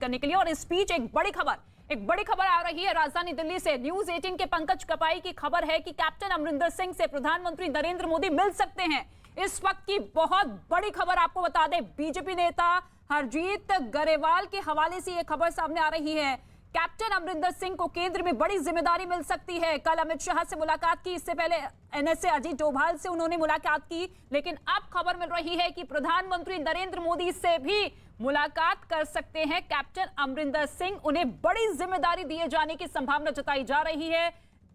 करने के लिए। और इस बीच एक बड़ी खबर आ रही है राजधानी दिल्ली से। न्यूज 18 के पंकज कपाई की खबर है कि कैप्टन अमरिंदर सिंह से प्रधानमंत्री नरेंद्र मोदी मिल सकते हैं। इस वक्त की बहुत बड़ी खबर आपको बता दें, बीजेपी नेता हरजीत ग्रेवाल के हवाले से यह खबर सामने आ रही है। कैप्टन अमरिंदर सिंह को केंद्र में बड़ी जिम्मेदारी मिल सकती है। कल अमित शाह से मुलाकात की, इससे पहले एनएसए अजीत डोभाल से उन्होंने मुलाकात की, लेकिन अब खबर मिल रही है कि प्रधानमंत्री नरेंद्र मोदी से भी मुलाकात कर सकते हैं कैप्टन अमरिंदर सिंह। उन्हें बड़ी जिम्मेदारी दिए जाने की संभावना जताई जा रही है।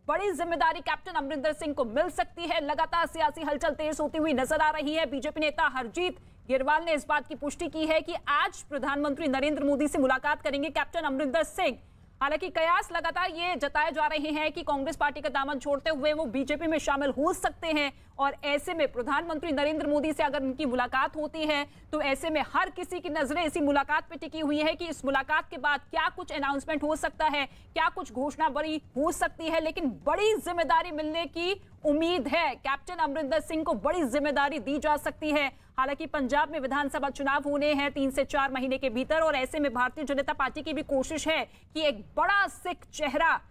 बड़ी जिम्मेदारी कैप्टन अमरिंदर सिंह को मिल सकती है। लगातार सियासी हलचल तेज होती हुई नजर आ रही है। बीजेपी नेता हरजीत ग्रेवाल ने इस बात की पुष्टि की है कि आज प्रधानमंत्री नरेंद्र मोदी से मुलाकात करेंगे कैप्टन अमरिंदर सिंह। हालांकि कयास लगातार ये जताए जा रहे हैं कि कांग्रेस पार्टी का दामन छोड़ते हुए वो बीजेपी में शामिल हो सकते हैं, और ऐसे में प्रधानमंत्री नरेंद्र मोदी से अगर उनकी मुलाकात होती है तो ऐसे में हर किसी की नजरें इसी मुलाकात पे टिकी हुई है कि इस मुलाकात के बाद क्या कुछ अनाउंसमेंट हो सकता है, क्या कुछ घोषणा बड़ी हो सकती है। लेकिन बड़ी जिम्मेदारी मिलने की उम्मीद है। कैप्टन अमरिंदर सिंह को बड़ी जिम्मेदारी दी जा सकती है। हालांकि पंजाब में विधानसभा चुनाव होने हैं 3 से 4 महीने के भीतर, और ऐसे में भारतीय जनता पार्टी की भी कोशिश है कि एक बड़ा सिख चेहरा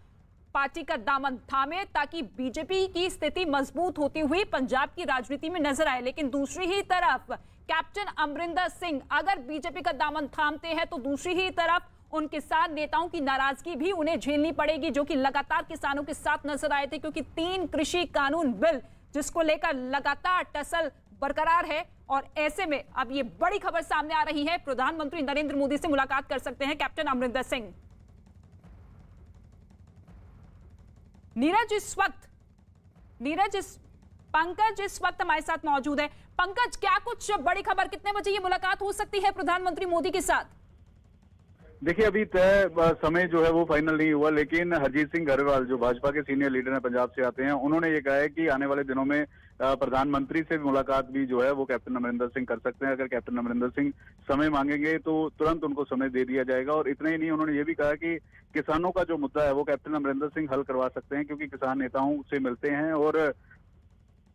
पार्टी का दामन थामे ताकि बीजेपी की स्थिति मजबूत होती हुई पंजाब की राजनीति में नजर आए। लेकिन दूसरी ही तरफ कैप्टन अमरिंदर सिंह अगर बीजेपी का दामन थामते हैं तो दूसरी ही तरफ उन किसान नेताओं की नाराजगी भी उन्हें झेलनी पड़ेगी, जो कि लगातार किसानों के साथ नजर आए थे, क्योंकि 3 कृषि कानून बिल जिसको लेकर लगातार टसल बरकरार है। और ऐसे में अब ये बड़ी खबर सामने आ रही है, प्रधानमंत्री नरेंद्र मोदी से मुलाकात कर सकते हैं कैप्टन अमरिंदर सिंह। पंकज इस वक्त हमारे साथ मौजूद है। पंकज, क्या कुछ बड़ी खबर, कितने बजे ये मुलाकात हो सकती है प्रधानमंत्री मोदी के साथ? देखिए, अभी तय समय जो है वो फाइनल नहीं हुआ, लेकिन हरजीत सिंह ग्रेवाल जो भाजपा के सीनियर लीडर हैं, पंजाब से आते हैं, उन्होंने ये कहा है कि आने वाले दिनों में प्रधानमंत्री से मुलाकात भी जो है वो कैप्टन अमरिंदर सिंह कर सकते हैं। अगर कैप्टन अमरिंदर सिंह समय मांगेंगे तो तुरंत उनको समय दे दिया जाएगा। और इतना ही नहीं, उन्होंने ये भी कहा कि किसानों का जो मुद्दा है वो कैप्टन अमरिंदर सिंह हल करवा सकते हैं, क्योंकि किसान नेताओं से मिलते हैं और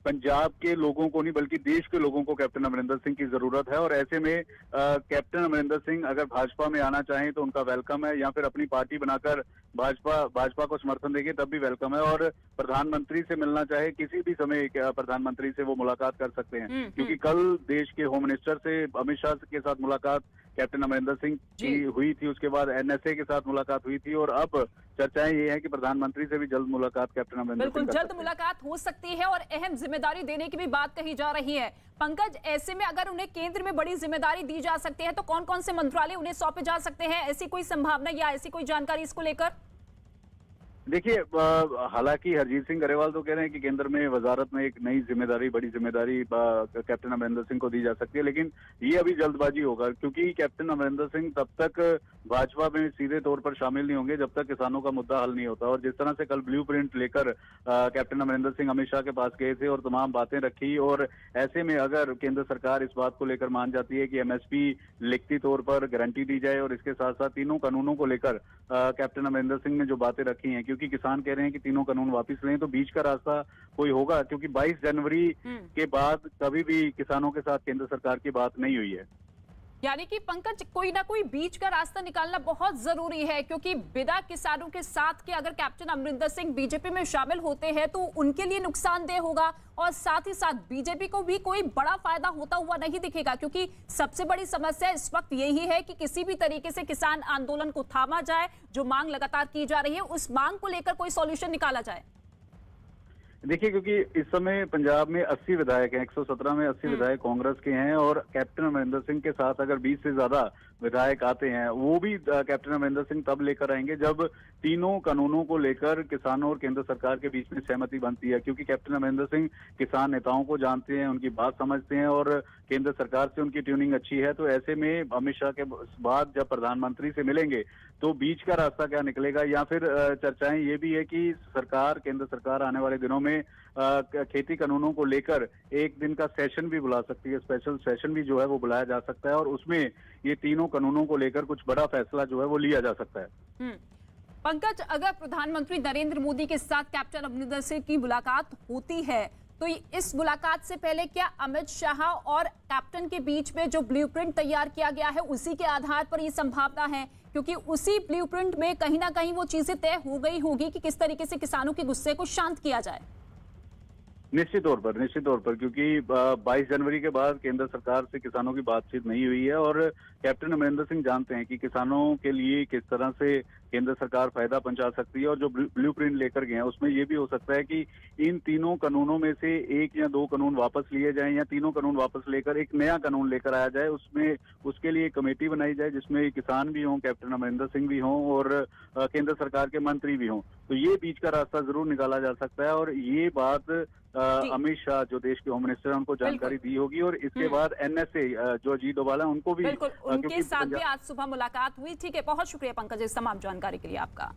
पंजाब के लोगों को नहीं बल्कि देश के लोगों को कैप्टन अमरिंदर सिंह की जरूरत है। और ऐसे में कैप्टन अमरिंदर सिंह अगर भाजपा में आना चाहें तो उनका वेलकम है, या फिर अपनी पार्टी बनाकर भाजपा को समर्थन देंगे तब भी वेलकम है। और प्रधानमंत्री से मिलना चाहे किसी भी समय प्रधानमंत्री से वो मुलाकात कर सकते हैं, क्योंकि कल देश के होम मिनिस्टर से अमित शाह के साथ मुलाकात कैप्टन अमरिंदर सिंह की हुई थी, उसके बाद एनएसए के साथ मुलाकात हुई थी, और अब चर्चाएं ये है कि प्रधानमंत्री से भी जल्द मुलाकात कैप्टन अमरिंदर सिंह बिल्कुल जल्द मुलाकात हो सकती है, और अहम जिम्मेदारी देने की भी बात कही जा रही है। पंकज, ऐसे में अगर उन्हें केंद्र में बड़ी जिम्मेदारी दी जा सकती है तो कौन कौन से मंत्रालय उन्हें सौंपे जा सकते हैं? ऐसी कोई संभावना या ऐसी कोई जानकारी इसको लेकर? देखिए, हालांकि हरजीत सिंह ग्रेवाल तो कह रहे हैं कि केंद्र में वजारत में एक नई जिम्मेदारी, बड़ी जिम्मेदारी कैप्टन अमरिंदर सिंह को दी जा सकती है, लेकिन ये अभी जल्दबाजी होगा, क्योंकि कैप्टन अमरिंदर सिंह तब तक भाजपा में सीधे तौर पर शामिल नहीं होंगे जब तक किसानों का मुद्दा हल नहीं होता। और जिस तरह से कल ब्लूप्रिंट लेकर कैप्टन अमरिंदर सिंह अमित शाह के पास गए थे और तमाम बातें रखी, और ऐसे में अगर केंद्र सरकार इस बात को लेकर मान जाती है कि एमएसपी लिखती तौर पर गारंटी दी जाए, और इसके साथ साथ तीनों कानूनों को लेकर कैप्टन अमरिंदर सिंह ने जो बातें रखी हैं, क्योंकि किसान कह रहे हैं कि तीनों कानून वापस लें, तो बीच का रास्ता कोई होगा, क्योंकि 22 जनवरी के बाद कभी भी किसानों के साथ केंद्र सरकार की बात नहीं हुई है। यानी कि पंकज, कोई ना कोई बीच का रास्ता निकालना बहुत जरूरी है, क्योंकि बिना किसानों के साथ के अगर कैप्टन अमरिंदर सिंह बीजेपी में शामिल होते हैं तो उनके लिए नुकसानदेह होगा, और साथ ही साथ बीजेपी को भी कोई बड़ा फायदा होता हुआ नहीं दिखेगा, क्योंकि सबसे बड़ी समस्या इस वक्त यही है कि किसी भी तरीके से किसान आंदोलन को थामा जाए, जो मांग लगातार की जा रही है उस मांग को लेकर कोई सॉल्यूशन निकाला जाए। देखिए, क्योंकि इस समय पंजाब में 80 विधायक हैं, 117 में 80 विधायक कांग्रेस के हैं, और कैप्टन अमरिंदर सिंह के साथ अगर 20 से ज्यादा विधायक आते हैं, वो भी कैप्टन अमरिंदर सिंह तब लेकर आएंगे जब तीनों कानूनों को लेकर किसानों और केंद्र सरकार के बीच में सहमति बनती है, क्योंकि कैप्टन अमरिंदर सिंह किसान नेताओं को जानते हैं, उनकी बात समझते हैं, और केंद्र सरकार से उनकी ट्यूनिंग अच्छी है। तो ऐसे में अमित शाह के बाद जब प्रधानमंत्री से मिलेंगे तो बीच का रास्ता क्या निकलेगा, या फिर चर्चाएं ये भी है कि केंद्र सरकार आने वाले दिनों में खेती कानूनों को लेकर एक दिन का सेशन भी बुला सकती है, स्पेशल सेशन भी जो है वो बुलाया जा सकता है, और उसमें ये तीनों कानूनों को लेकर कुछ बड़ा फैसला जो है वो लिया जा सकता है। पंकज, अगर प्रधानमंत्री नरेंद्र मोदी के साथ कैप्टन अमरिंदर सिंह की मुलाकात होती है तो इस मुलाकात से पहले क्या अमित शाह और कैप्टन के बीच में जो ब्लूप्रिंट तैयार किया गया है उसी के आधार पर ये संभावना है क्योंकि उसी ब्लूप्रिंट में कहीं ना कहीं वो चीजें तय हो गई होगी कि किस तरीके से किसानों के गुस्से को शांत किया जाए। निश्चित तौर पर क्योंकि 22 जनवरी के बाद केंद्र सरकार से किसानों की बातचीत नहीं हुई है और कैप्टन अमरिंदर सिंह जानते हैं कि किसानों के लिए किस तरह से केंद्र सरकार फायदा पहुंचा सकती है और जो ब्लूप्रिंट लेकर गए हैं उसमें ये भी हो सकता है कि इन तीनों कानूनों में से एक या दो कानून वापस लिए जाएं या तीनों कानून वापस लेकर एक नया कानून लेकर आया जाए। उसमें उसके लिए एक कमेटी बनाई जाए जिसमें किसान भी हों, कैप्टन अमरिंदर सिंह भी हों और केंद्र सरकार के मंत्री भी हों। तो ये बीच का रास्ता जरूर निकाला जा सकता है और ये बात अमित शाह जो देश के होम मिनिस्टर हैं उनको जानकारी दी होगी और इसके बाद एनएसए जो अजीत डोभाल है उनको भी बिल्कुल उनके साथ भी आज सुबह मुलाकात हुई। ठीक है, बहुत शुक्रिया पंकज इस तमाम जानकारी के लिए आपका।